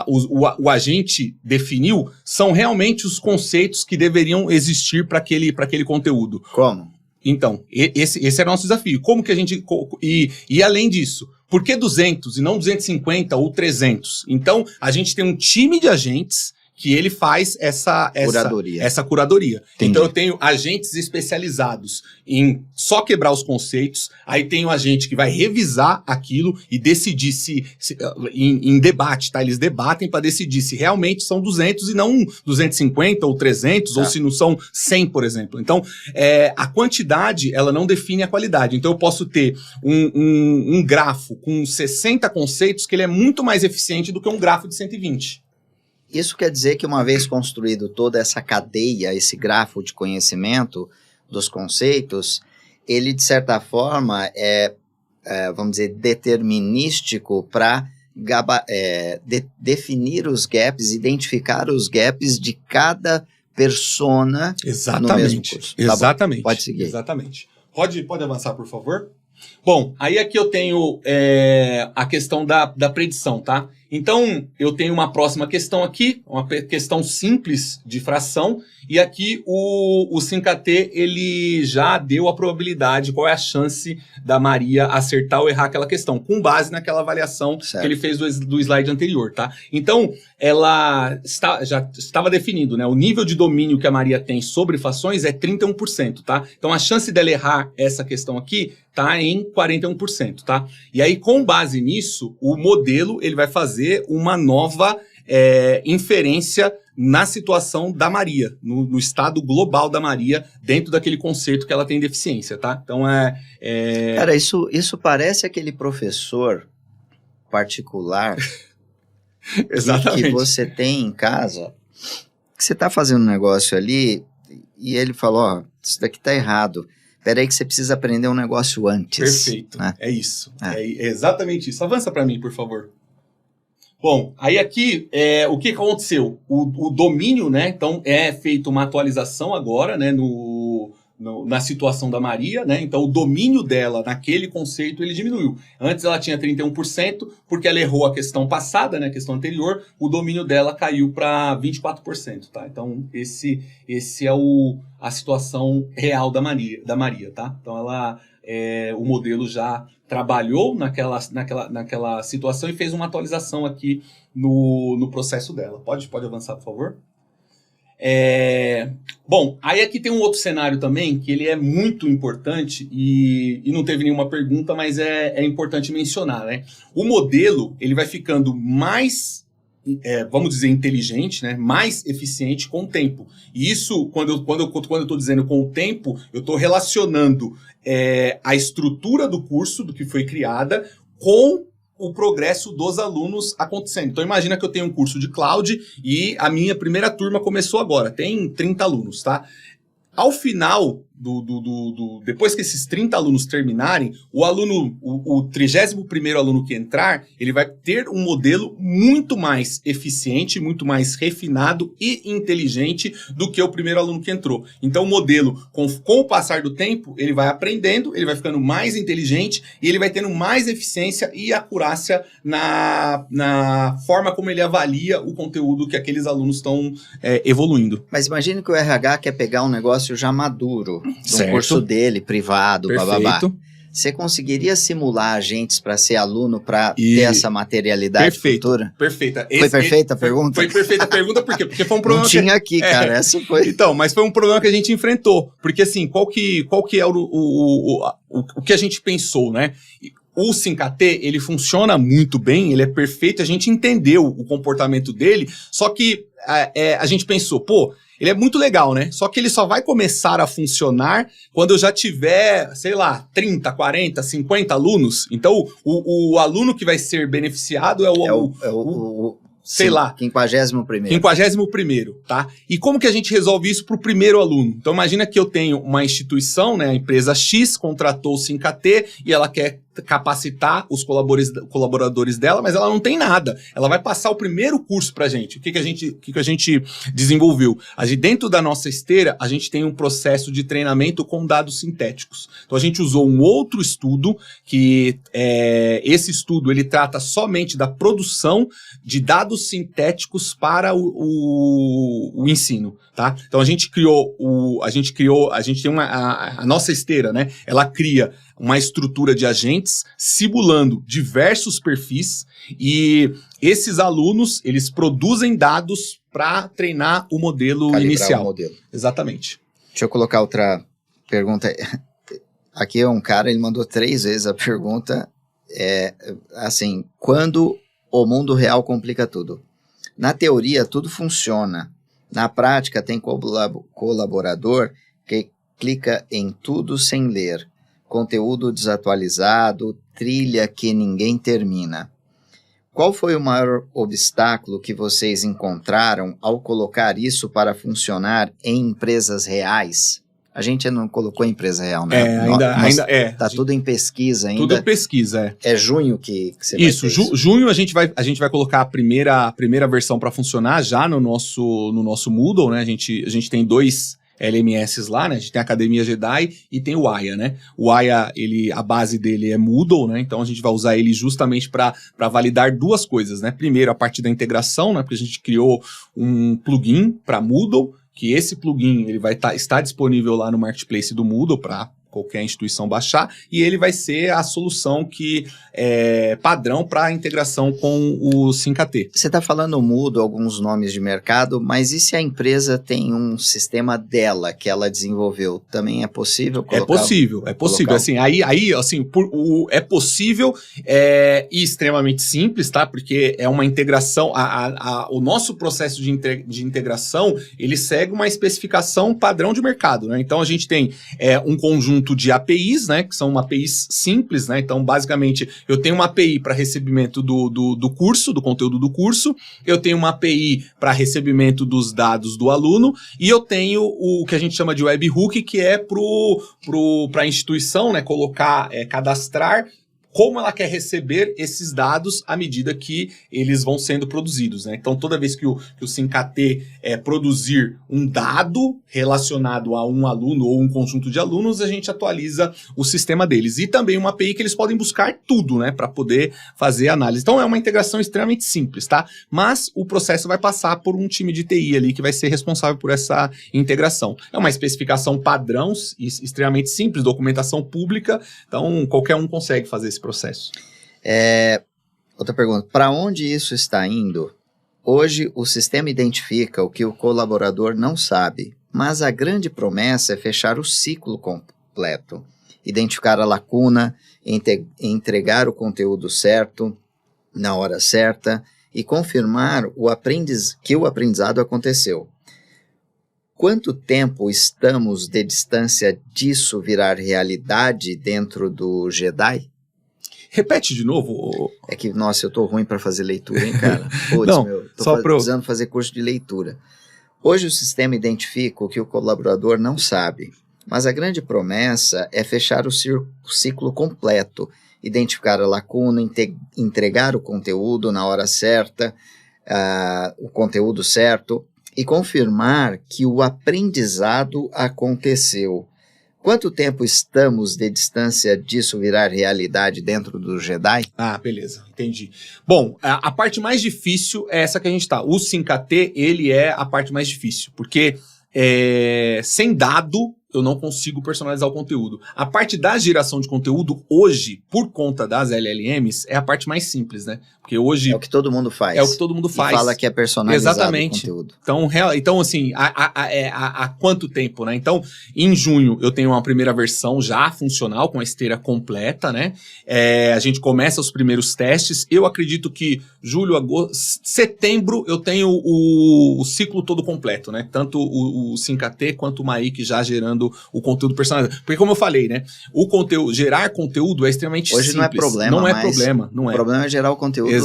o agente definiu são realmente os conceitos que deveriam existir para aquele conteúdo? Como? Então, esse era o nosso desafio. Como que a gente... E além disso, por que 200 e não 250 ou 300? Então, a gente tem um time de agentes que ele faz essa curadoria. Entendi. Então eu tenho agentes especializados em só quebrar os conceitos, aí tem um agente que vai revisar aquilo e decidir em debate, tá? Eles debatem para decidir se realmente são 200 e não 250 ou 300, ou se não são 100, por exemplo. Então, a quantidade, ela não define a qualidade. Então eu posso ter um grafo com 60 conceitos que ele é muito mais eficiente do que um grafo de 120. Isso quer dizer que uma vez construído toda essa cadeia, esse grafo de conhecimento dos conceitos, ele de certa forma vamos dizer, determinístico para definir os gaps, identificar os gaps de cada persona no mesmo curso. Exatamente. Pode seguir. Exatamente. Pode avançar, por favor? Bom, aí aqui eu tenho a questão da predição, tá? Então, eu tenho uma próxima questão aqui, uma questão simples de fração, e aqui o 5AT, ele já deu a probabilidade, qual é a chance da Maria acertar ou errar aquela questão, com base naquela avaliação que ele fez do slide anterior, tá? Então, ela já estava definido, né? O nível de domínio que a Maria tem sobre frações é 31%, tá? Então, a chance dela errar essa questão aqui tá em 41%, tá? E aí, com base nisso, o modelo, ele vai fazer uma nova inferência na situação da Maria, no estado global da Maria, dentro daquele conceito que ela tem deficiência, tá? Então, Cara, isso parece aquele professor particular exatamente. que você tem em casa, que você tá fazendo um negócio ali, e ele falou, ó, isso daqui tá errado. Peraí que você precisa aprender um negócio antes. Perfeito, né? É isso. É exatamente isso. Avança para mim, por favor. Bom, aí aqui, o que aconteceu? O domínio, né? Então, é feita uma atualização agora, né? Na situação da Maria, né? Então, o domínio dela naquele conceito, ele diminuiu. Antes ela tinha 31%, porque ela errou a questão passada, né? A questão anterior, o domínio dela caiu para 24%, tá? Então, esse é a situação real da Maria, tá? Então, o modelo já trabalhou naquela situação e fez uma atualização aqui no processo dela. Pode avançar, por favor? Bom, aí aqui tem um outro cenário também, que ele é muito importante e não teve nenhuma pergunta, mas é importante mencionar, né? O modelo, ele vai ficando mais, vamos dizer, inteligente, né? Mais eficiente com o tempo. E isso, quando eu estou dizendo com o tempo, eu estou relacionando a estrutura do curso, do que foi criada, com o progresso dos alunos acontecendo. Então, imagina que eu tenho um curso de cloud e a minha primeira turma começou agora. Tem 30 alunos, tá? Ao final, depois que esses 30 alunos terminarem, o 31º aluno que entrar, ele vai ter um modelo muito mais eficiente, muito mais refinado e inteligente do que o primeiro aluno que entrou. Então, o modelo, com o passar do tempo, ele vai aprendendo, ele vai ficando mais inteligente e ele vai tendo mais eficiência e acurácia na forma como ele avalia o conteúdo que aqueles alunos estão evoluindo. Mas imagine que o RH quer pegar um negócio já maduro, do curso dele, privado, bababá. Você conseguiria simular agentes para ser aluno, para ter essa materialidade futura? Perfeita. Foi perfeita a pergunta? Foi perfeita a pergunta, por quê? Porque foi um problema não tinha aqui, cara, essa foi... Então, mas foi um problema que a gente enfrentou, porque assim, qual que é o que a gente pensou, né? O 5AT, ele funciona muito bem, ele é perfeito, a gente entendeu o comportamento dele, só que a gente pensou, ele é muito legal, né? Só que ele só vai começar a funcionar quando eu já tiver, sei lá, 30, 40, 50 alunos. Então, o aluno que vai ser beneficiado sei lá. 51º. 51º, tá? E como que a gente resolve isso para o primeiro aluno? Então, imagina que eu tenho uma instituição, né? A empresa X contratou o 5AT e ela quer capacitar os colaboradores dela, mas ela não tem nada. Ela vai passar o primeiro curso pra gente. O que a gente desenvolveu? Dentro da nossa esteira, a gente tem um processo de treinamento com dados sintéticos. Então, a gente usou um outro estudo, que esse estudo, ele trata somente da produção de dados sintéticos para o ensino, tá? Então, a gente tem a nossa esteira, né? Ela cria uma estrutura de agentes simulando diversos perfis e esses alunos, eles produzem dados para treinar o modelo inicial. O modelo. Exatamente. Deixa eu colocar outra pergunta. Aqui é um cara, ele mandou 3 vezes a pergunta, assim, quando o mundo real complica tudo? Na teoria, tudo funciona. Na prática, tem colaborador que clica em tudo sem ler. Conteúdo desatualizado, trilha que ninguém termina. Qual foi o maior obstáculo que vocês encontraram ao colocar isso para funcionar em empresas reais? A gente não colocou em empresa real, né? Ainda Tá tudo em pesquisa ainda. Tudo em pesquisa, É junho que você vai isso, junho a gente vai colocar a primeira versão para funcionar já no nosso Moodle, né? A gente tem dois LMS lá, né? A gente tem a Academia Jedi e tem o Aya, né? O Aya, a base dele é Moodle, né? Então a gente vai usar ele justamente para validar duas coisas, né? Primeiro, a parte da integração, né? Porque a gente criou um plugin para Moodle, que esse plugin ele vai estar disponível lá no marketplace do Moodle para qualquer instituição baixar, e ele vai ser a solução que é padrão para integração com o SimKT. Você está falando Moodle, alguns nomes de mercado, mas e se a empresa tem um sistema dela que ela desenvolveu? Também é possível colocar? É possível. Assim, aí assim, é possível e extremamente simples, tá? Porque é uma integração, o nosso processo de integração, ele segue uma especificação padrão de mercado, né? Então a gente tem um conjunto de APIs, né, que são APIs simples, né, então basicamente eu tenho uma API para recebimento do curso, do conteúdo do curso, eu tenho uma API para recebimento dos dados do aluno e eu tenho o que a gente chama de webhook, que é para a instituição, né, colocar, cadastrar como ela quer receber esses dados à medida que eles vão sendo produzidos, né? Então, toda vez que o SimKT produzir um dado relacionado a um aluno ou um conjunto de alunos, a gente atualiza o sistema deles. E também uma API que eles podem buscar tudo, né? Para poder fazer análise. Então, é uma integração extremamente simples, tá? Mas o processo vai passar por um time de TI ali que vai ser responsável por essa integração. É uma especificação padrão, extremamente simples, documentação pública, então qualquer um consegue fazer esse processo. Outra pergunta, para onde isso está indo? Hoje o sistema identifica o que o colaborador não sabe, mas a grande promessa é fechar o ciclo completo, identificar a lacuna, entregar o conteúdo certo, na hora certa, e confirmar que o aprendizado aconteceu. Quanto tempo estamos de distância disso virar realidade dentro do Jedi? Repete de novo. É que, nossa, eu tô ruim para fazer leitura, hein, cara? Putz, não, tô precisando fazer curso de leitura. Hoje o sistema identifica o que o colaborador não sabe, mas a grande promessa é fechar o ciclo completo, identificar a lacuna, entregar o conteúdo na hora certa, o conteúdo certo, e confirmar que o aprendizado aconteceu. Quanto tempo estamos de distância disso virar realidade dentro do Jedi? Ah, beleza, entendi. Bom, a parte mais difícil é essa que a gente tá. O SimKT, ele é a parte mais difícil, porque sem dado eu não consigo personalizar o conteúdo. A parte da geração de conteúdo, hoje, por conta das LLMs, é a parte mais simples, né? Porque hoje... É o que todo mundo faz. É o que todo mundo faz. E fala que é personalizado. Exatamente. O conteúdo. Então assim, há quanto tempo, né? Então, em junho, eu tenho uma primeira versão já funcional, com a esteira completa, né? A gente começa os primeiros testes. Eu acredito que julho, agosto, setembro, eu tenho o ciclo todo completo, né? Tanto o SimKT quanto o Maik já gerando o conteúdo personalizado. Porque como eu falei, né? Gerar conteúdo é extremamente simples. Hoje não é problema, não é problema, não é. O problema é gerar o conteúdo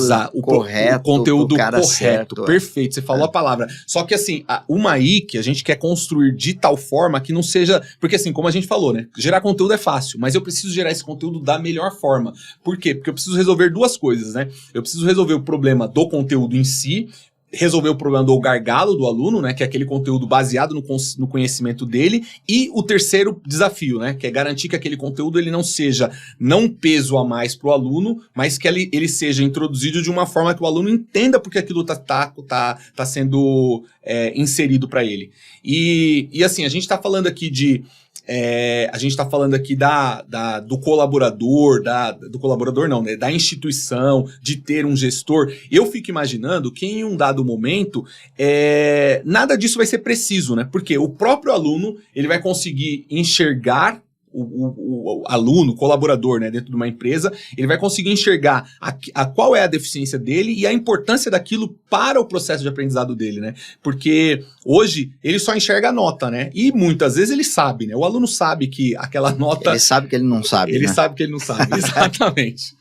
correto, o conteúdo cara correto, certo, perfeito, você falou a palavra. Só que assim, o Maik, a gente quer construir de tal forma que não seja... Porque assim, como a gente falou, né? Gerar conteúdo é fácil, mas eu preciso gerar esse conteúdo da melhor forma. Por quê? Porque eu preciso resolver duas coisas, né? Eu preciso resolver o problema do conteúdo em si, resolver o problema do gargalo do aluno, né, que é aquele conteúdo baseado no conhecimento dele, e o terceiro desafio, né, que é garantir que aquele conteúdo ele não seja um peso a mais para o aluno, mas que ele seja introduzido de uma forma que o aluno entenda porque aquilo tá sendo inserido para ele. E assim, a gente está falando aqui do colaborador, do colaborador não, né? Da instituição, de ter um gestor. Eu fico imaginando que em um dado momento, nada disso vai ser preciso, né? Porque o próprio aluno, ele vai conseguir enxergar o aluno, o colaborador, né, dentro de uma empresa, ele vai conseguir enxergar qual é a deficiência dele e a importância daquilo para o processo de aprendizado dele, né? Porque hoje ele só enxerga a nota, né? E muitas vezes ele sabe, né? O aluno sabe que aquela nota... Ele sabe que ele não sabe, Ele né? sabe que ele não sabe, exatamente.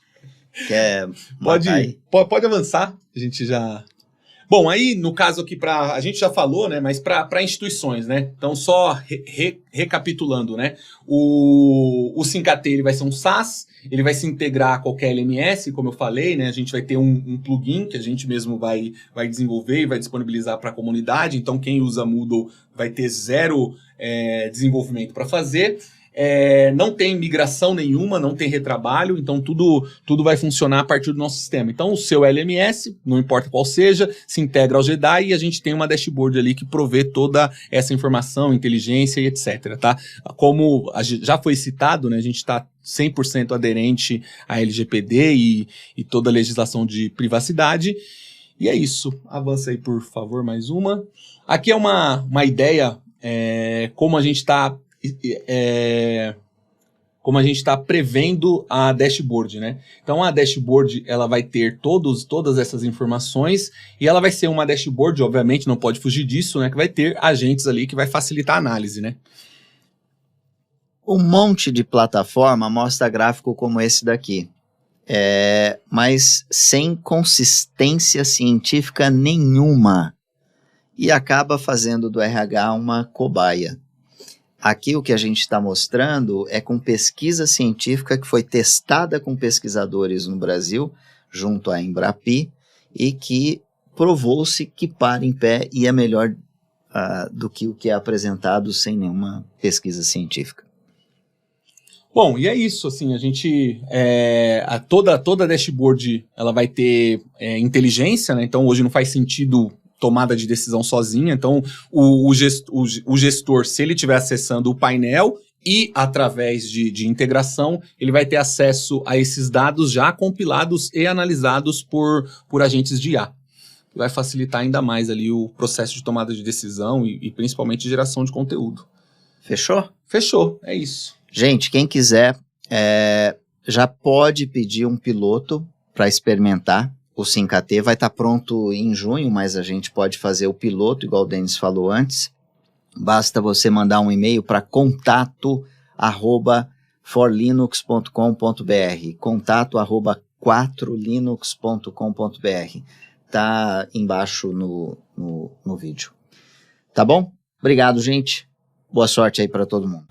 Quer pode avançar, a gente já... Bom, aí no caso aqui, a gente já falou, né, mas para instituições, né? Então, só recapitulando, né? O SimKT ele vai ser um SaaS, ele vai se integrar a qualquer LMS, como eu falei, né? A gente vai ter um plugin que a gente mesmo vai desenvolver e vai disponibilizar para a comunidade. Então, quem usa Moodle vai ter zero desenvolvimento para fazer. Não tem migração nenhuma, não tem retrabalho, então tudo vai funcionar a partir do nosso sistema. Então o seu LMS, não importa qual seja, se integra ao Jedi e a gente tem uma dashboard ali que provê toda essa informação, inteligência e etc. Tá? Como já foi citado, né, a gente está 100% aderente à LGPD e toda a legislação de privacidade. E é isso. Avança aí, por favor, mais uma. Aqui é uma ideia, como a gente está prevendo a dashboard, né? Então a dashboard ela vai ter todas essas informações e ela vai ser uma dashboard, obviamente não pode fugir disso, né? Que vai ter agentes ali que vai facilitar a análise, né? Um monte de plataforma mostra gráfico como esse daqui, mas sem consistência científica nenhuma e acaba fazendo do RH uma cobaia. Aqui o que a gente está mostrando é com pesquisa científica que foi testada com pesquisadores no Brasil, junto à Embrapi, e que provou-se que para em pé e é melhor do que o que é apresentado sem nenhuma pesquisa científica. Bom, e é isso, assim, a gente, toda a dashboard, ela vai ter inteligência, né, então hoje não faz sentido tomada de decisão sozinha, então o gestor, se ele estiver acessando o painel e através de integração, ele vai ter acesso a esses dados já compilados e analisados por agentes de IA. Vai facilitar ainda mais ali o processo de tomada de decisão e principalmente geração de conteúdo. Fechou? Fechou, é isso. Gente, quem quiser já pode pedir um piloto para experimentar. O SimKT vai estar pronto em junho, mas a gente pode fazer o piloto, igual o Denis falou antes. Basta você mandar um e-mail para contato@forlinux.com.br, contato@4linux.com.br. Tá embaixo no vídeo. Tá bom? Obrigado, gente. Boa sorte aí para todo mundo.